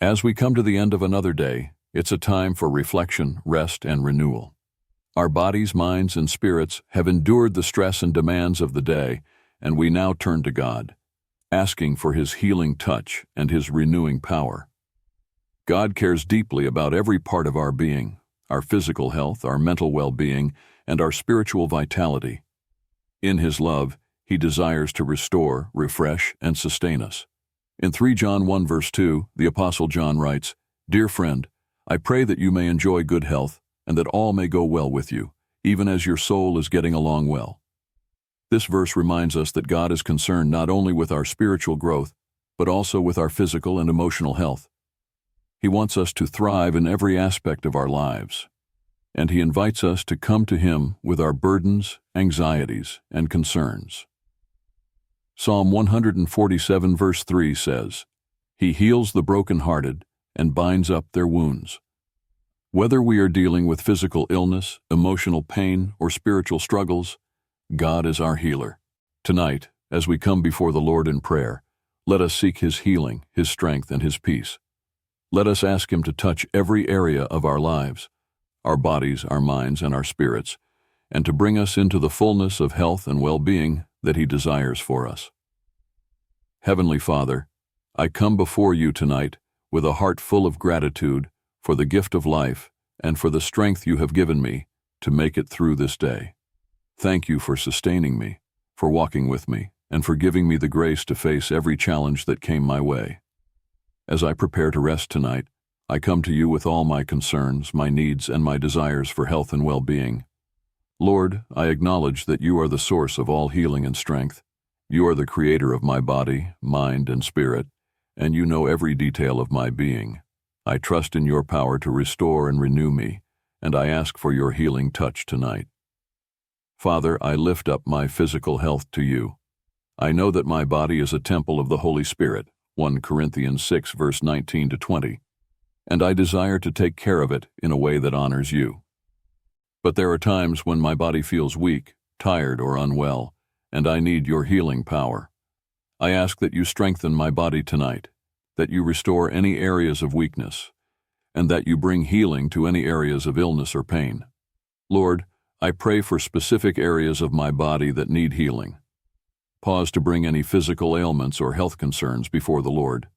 As we come to the end of another day, it's a time for reflection, rest, and renewal. Our bodies, minds, and spirits have endured the stress and demands of the day, and we now turn to God, asking for His healing touch and His renewing power. God cares deeply about every part of our being, our physical health, our mental well-being, and our spiritual vitality. In His love, He desires to restore, refresh, and sustain us. In 3 John 1 verse 2, the Apostle John writes, "Dear friend, I pray that you may enjoy good health, and that all may go well with you, even as your soul is getting along well." This verse reminds us that God is concerned not only with our spiritual growth, but also with our physical and emotional health. He wants us to thrive in every aspect of our lives, and He invites us to come to Him with our burdens, anxieties, and concerns. Psalm 147 verse 3 says, "He heals the brokenhearted and binds up their wounds." Whether we are dealing with physical illness, emotional pain, or spiritual struggles, God is our healer. Tonight, as we come before the Lord in prayer, let us seek His healing, His strength, and His peace. Let us ask Him to touch every area of our lives, our bodies, our minds, and our spirits, and to bring us into the fullness of health and well-being that He desires for us. Heavenly Father, I come before You tonight with a heart full of gratitude for the gift of life and for the strength You have given me to make it through this day. Thank You for sustaining me, for walking with me, and for giving me the grace to face every challenge that came my way. As I prepare to rest tonight, I come to You with all my concerns, my needs, and my desires for health and well-being. Lord, I acknowledge that You are the source of all healing and strength. You are the creator of my body, mind, and spirit, and You know every detail of my being. I trust in Your power to restore and renew me, and I ask for Your healing touch tonight. Father, I lift up my physical health to You. I know that my body is a temple of the Holy Spirit, 1 Corinthians 6 verse 19 to 20, and I desire to take care of it in a way that honors You. But there are times when my body feels weak, tired, or unwell, and I need Your healing power. I ask that You strengthen my body tonight, that You restore any areas of weakness, and that You bring healing to any areas of illness or pain. Lord, I pray for specific areas of my body that need healing. Pause to bring any physical ailments or health concerns before the Lord.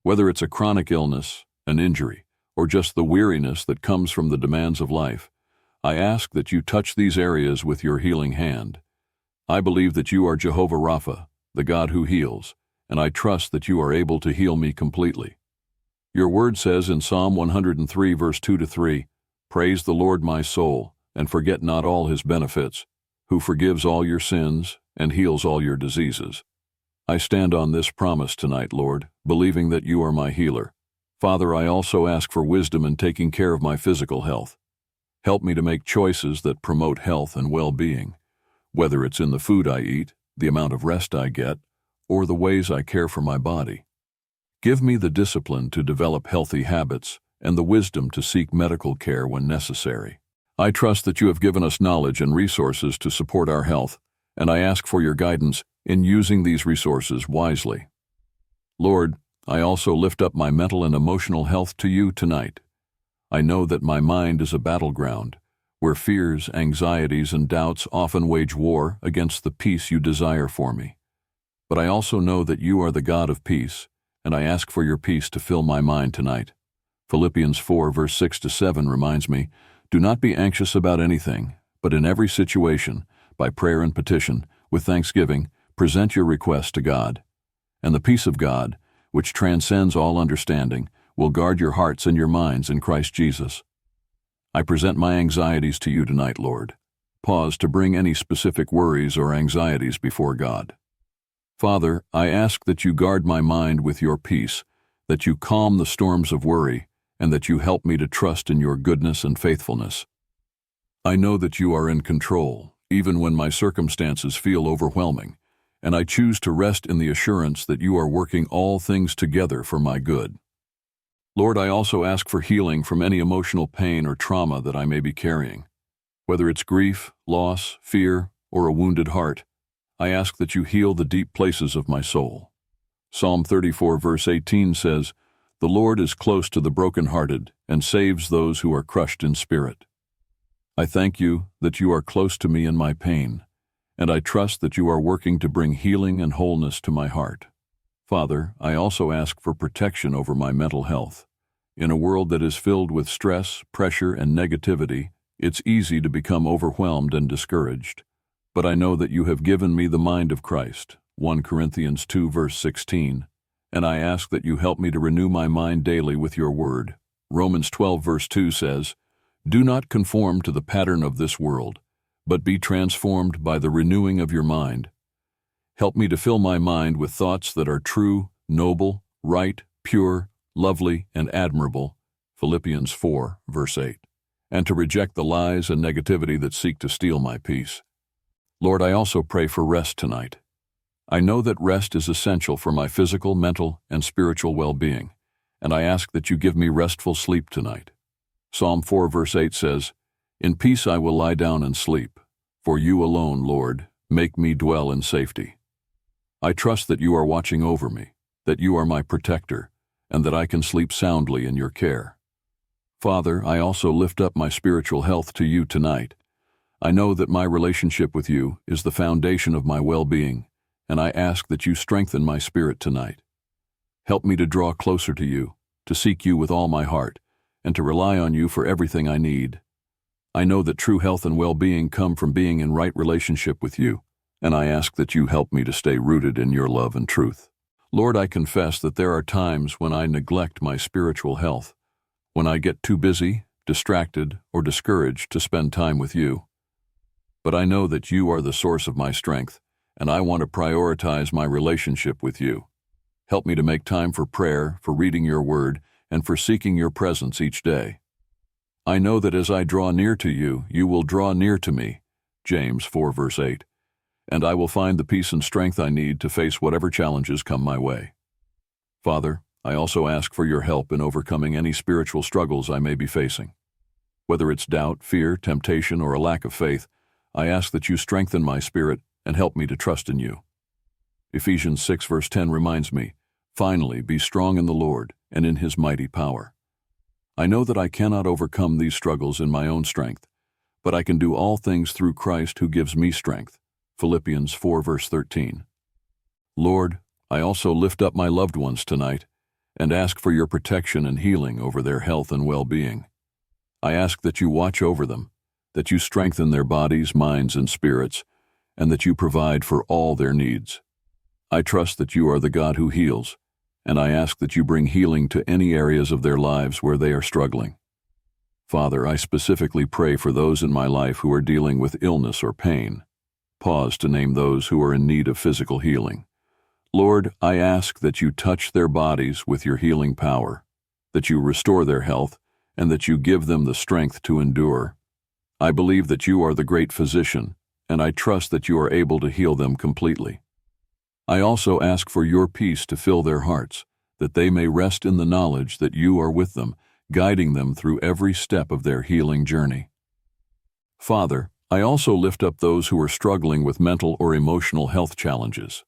Whether it's a chronic illness, an injury, or just the weariness that comes from the demands of life, I ask that You touch these areas with Your healing hand. I believe that You are Jehovah Rapha, the God who heals, and I trust that You are able to heal me completely. Your word says in Psalm 103 verse 2 to 3, "Praise the Lord, my soul, and forget not all His benefits, who forgives all your sins and heals all your diseases." I stand on this promise tonight, Lord, believing that You are my healer. Father, I also ask for wisdom in taking care of my physical health. Help me to make choices that promote health and well-being, whether it's in the food I eat, the amount of rest I get, or the ways I care for my body. Give me the discipline to develop healthy habits and the wisdom to seek medical care when necessary. I trust that You have given us knowledge and resources to support our health, and I ask for Your guidance in using these resources wisely. Lord, I also lift up my mental and emotional health to You tonight. I know that my mind is a battleground, where fears, anxieties, and doubts often wage war against the peace You desire for me. But I also know that You are the God of peace, and I ask for Your peace to fill my mind tonight. Philippians 4 verse 6 to 7 reminds me, "Do not be anxious about anything, but in every situation, by prayer and petition, with thanksgiving, present your requests to God. And the peace of God, which transcends all understanding, will guard your hearts and your minds in Christ Jesus." I present my anxieties to You tonight, Lord. Pause to bring any specific worries or anxieties before God. Father, I ask that You guard my mind with Your peace, that You calm the storms of worry, and that You help me to trust in Your goodness and faithfulness. I know that You are in control, even when my circumstances feel overwhelming, and I choose to rest in the assurance that You are working all things together for my good. Lord, I also ask for healing from any emotional pain or trauma that I may be carrying. Whether it's grief, loss, fear, or a wounded heart, I ask that You heal the deep places of my soul. Psalm 34 verse 18 says, The Lord is close to the brokenhearted and saves those who are crushed in spirit. I thank you that you are close to me in my pain, and I trust that you are working to bring healing and wholeness to my heart. Father, I also ask for protection over my mental health. In a world that is filled with stress, pressure, and negativity, it's easy to become overwhelmed and discouraged. But I know that you have given me the mind of Christ, 1 Corinthians 2 verse 16, and I ask that you help me to renew my mind daily with your word. Romans 12 verse 2 says, "Do not conform to the pattern of this world, but be transformed by the renewing of your mind." Help me to fill my mind with thoughts that are true, noble, right, pure, lovely, and admirable, Philippians 4 verse 8, and to reject the lies and negativity that seek to steal my peace. Lord, I also pray for rest tonight. I know that rest is essential for my physical, mental, and spiritual well-being, and I ask that you give me restful sleep tonight. Psalm 4 verse 8 says, "In peace I will lie down and sleep, for you alone, Lord, make me dwell in safety." I trust that you are watching over me, that you are my protector, and that I can sleep soundly in your care. Father, I also lift up my spiritual health to you tonight. I know that my relationship with you is the foundation of my well-being, and I ask that you strengthen my spirit tonight. Help me to draw closer to you, to seek you with all my heart, and to rely on you for everything I need. I know that true health and well-being come from being in right relationship with you, and I ask that you help me to stay rooted in your love and truth. Lord, I confess that there are times when I neglect my spiritual health, when I get too busy, distracted, or discouraged to spend time with you. But I know that you are the source of my strength, and I want to prioritize my relationship with you. Help me to make time for prayer, for reading your word, and for seeking your presence each day. I know that as I draw near to you, you will draw near to me, James 4 verse 8, and I will find the peace and strength I need to face whatever challenges come my way. Father, I also ask for your help in overcoming any spiritual struggles I may be facing. Whether it's doubt, fear, temptation, or a lack of faith, I ask that you strengthen my spirit and help me to trust in you. Ephesians 6 verse 10 reminds me, "Finally, be strong in the Lord and in his mighty power." I know that I cannot overcome these struggles in my own strength, but I can do all things through Christ who gives me strength. Philippians 4 verse 13. Lord, I also lift up my loved ones tonight and ask for your protection and healing over their health and well-being. I ask that you watch over them, that you strengthen their bodies, minds, and spirits, and that you provide for all their needs. I trust that you are the God who heals, and I ask that you bring healing to any areas of their lives where they are struggling. Father, I specifically pray for those in my life who are dealing with illness or pain. Pause to name those who are in need of physical healing. Lord, I ask that you touch their bodies with your healing power, that you restore their health, and that you give them the strength to endure. I believe that you are the great physician, and I trust that you are able to heal them completely. I also ask for your peace to fill their hearts, that they may rest in the knowledge that you are with them, guiding them through every step of their healing journey. Father, I also lift up those who are struggling with mental or emotional health challenges.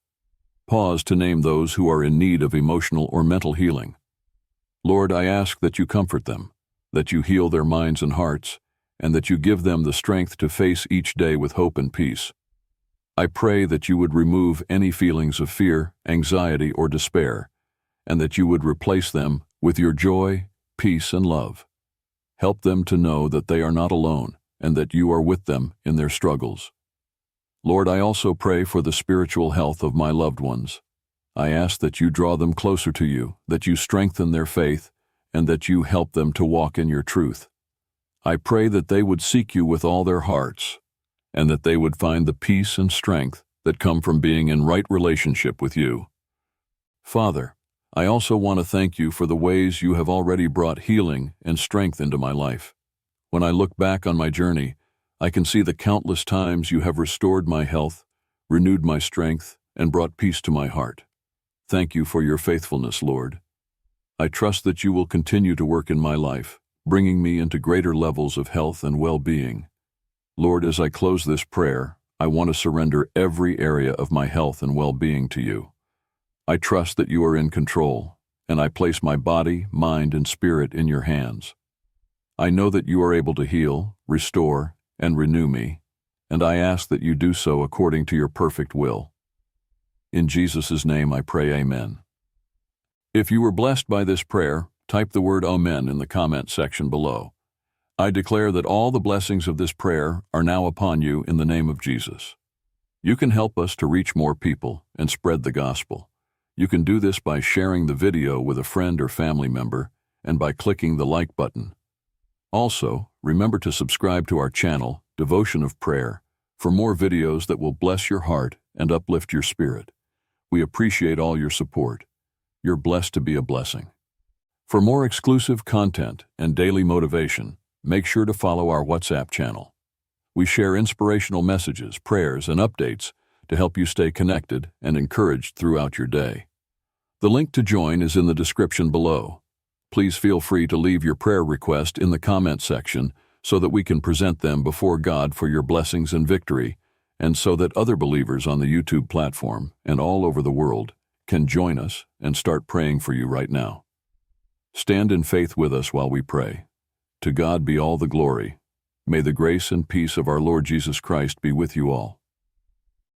Pause to name those who are in need of emotional or mental healing. Lord, I ask that you comfort them, that you heal their minds and hearts, and that you give them the strength to face each day with hope and peace. I pray that you would remove any feelings of fear, anxiety, or despair, and that you would replace them with your joy, peace, and love. Help them to know that they are not alone and that you are with them in their struggles. Lord, I also pray for the spiritual health of my loved ones. I ask that you draw them closer to you, that you strengthen their faith, and that you help them to walk in your truth. I pray that they would seek you with all their hearts, and that they would find the peace and strength that come from being in right relationship with you. Father, I also want to thank you for the ways you have already brought healing and strength into my life. When I look back on my journey, I can see the countless times you have restored my health, renewed my strength, and brought peace to my heart. Thank you for your faithfulness, Lord. I trust that you will continue to work in my life, bringing me into greater levels of health and well-being. Lord, as I close this prayer, I want to surrender every area of my health and well-being to you. I trust that you are in control, and I place my body, mind, and spirit in your hands. I know that you are able to heal, restore, and renew me, and I ask that you do so according to your perfect will. In Jesus' name I pray, amen. If you were blessed by this prayer, type the word Amen in the comment section below. I declare that all the blessings of this prayer are now upon you in the name of Jesus. You can help us to reach more people and spread the gospel. You can do this by sharing the video with a friend or family member and by clicking the like button. Also, remember to subscribe to our channel, Devotion of Prayer, for more videos that will bless your heart and uplift your spirit. We appreciate all your support. You're blessed to be a blessing. For more exclusive content and daily motivation, make sure to follow our WhatsApp channel. We share inspirational messages, prayers, and updates to help you stay connected and encouraged throughout your day. The link to join is in the description below. Please feel free to leave your prayer request in the comment section so that we can present them before God for your blessings and victory, and so that other believers on the YouTube platform and all over the world can join us and start praying for you right now. Stand in faith with us while we pray. To God be all the glory. May the grace and peace of our Lord Jesus Christ be with you all.